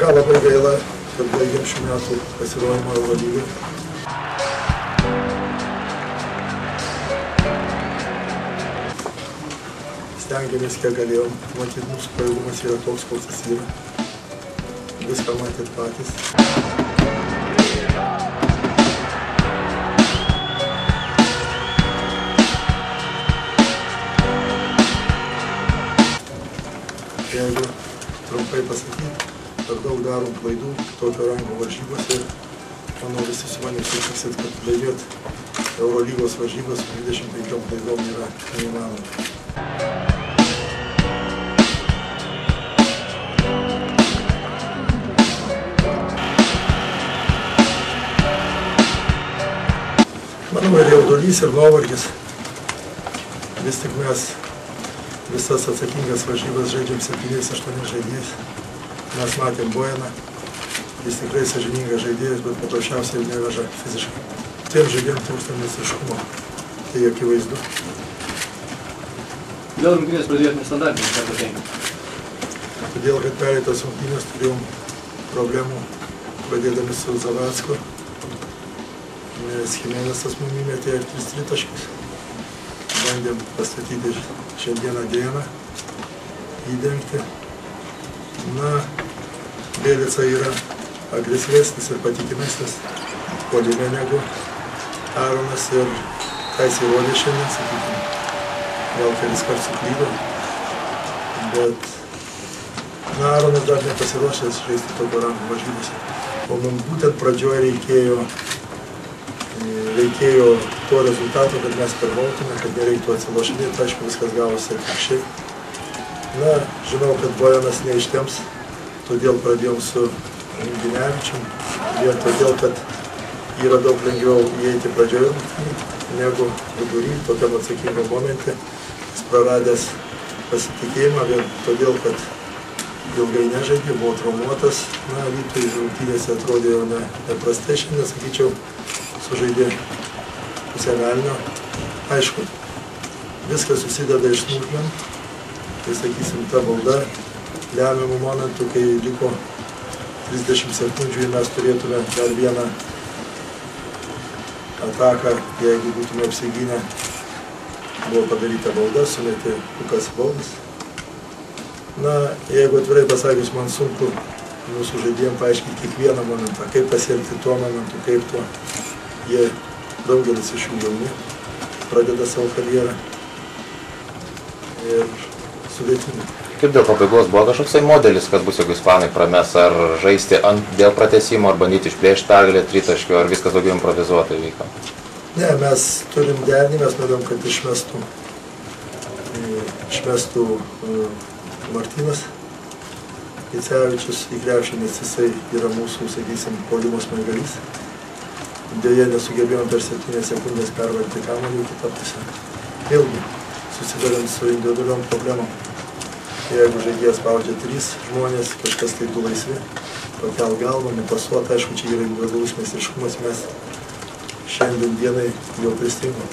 ką, labai gaila, kad baigėm šių metų pasirodymą Eurolygai. Stengiamės, kiek galėjom. Matyt, mūsų pajėgumas yra toks, koks jis yra. Viską matėt patys. Jeigu trumpai pasakyti, per daug darom klaidų tokio rango varžybose ir manau visi su manim sutiksit, kad laimėti Eurolygos varžybos su 25 klaidom yra neįmanoma. Manau, ir jaudulys, ir nuovargis. Vis tik mes visas atsakingas varžybas žaidžiam 7-8 žaidėjais. Mes matėm Bojaną. Jis tikrai sąžiningas žaidėjas, bet paprasčiausiai neveža fiziškai. Tiem žaidėjim trūksta meistriškumo. Tai akivaizdu. Kodėl rungtynės pradėjot nestandartiniai, ką patenka? Todėl, kad pereitas rungtynės turėjom problemų pradėdami su Zavacku. Chimenezas mum įmetė 3 tritaškius. Bandėm pastatyti šiandieną dieną, įdengti. Na, Belica yra agresyvesnis ir patikimesnis puolime negu Aronas ir ką jis įrodė šiandien, sakykime. Gal kelis kartus suklydo, bet Aronas dar nepasiruošęs žaisti tokio rango varžybose. O mums būtent pradžioje reikėjo to rezultato, kad mes pirmautume, kad nereiktų atsilošinėti, aišku, viskas gavosi atvirkščiai. Na, žinau, kad Bojanas neištems, todėl pradėjom su Ginevičium, vien todėl, kad yra daug lengviau įeiti pradžioje negu vidury, tokiam atsakingam momente. Jis praradęs pasitikėjimą, vien todėl, kad ilgai nežaidė, buvo traumuotas. Na, Rytui rungtynėse atrodė jau neprastai, šiandien, sakyčiau, sužaidė pusę velnio. Aišku, viskas susideda iš smulkmenų. Tai, sakysim, ta bauda lemiamų momentų, kai liko 30 sekundžių ir mes turėtume dar vieną ataką, jeigu būtume apsigynę. Buvo padaryta bauda, sumetė Lukas Baudas. Na, jeigu atvirai pasakius, man sunku mūsų žaidėjim paaiškinti kiekvieną momentą, kaip pasielgti tuo momentu, kaip tuo. Jie daugelis iš jų jauni, pradeda savo karjerą ir sudėtingai. Kaip dėl pabaigos buvo kažkoksai modelis, kad bus, jeigu ispanai prames, ar žaisti dėl pratęsimo, ar bandyti išplėšti pergalę tritaškių, ar viskas daugiau improvizuotai vyko? Ne, mes turim derinį, mes norėjom, kad išmestų Martynas Gicevičius į krepšį, nes jisai yra mūsų, sakysim, puolimo smaigalys. Deja, nesugebėjom per 7 sekundės pervarti kamuolį į kitą pusę. Vėlgi, susidarėm su individualiom problemom. Jeigu žaidėjas spaudžia 3 žmonės, kažkas tai du laisvi, pakel galvą, nepasuot, aišku, čia yra individualus meistriškumas, mes šiandien dienai jau pristingom.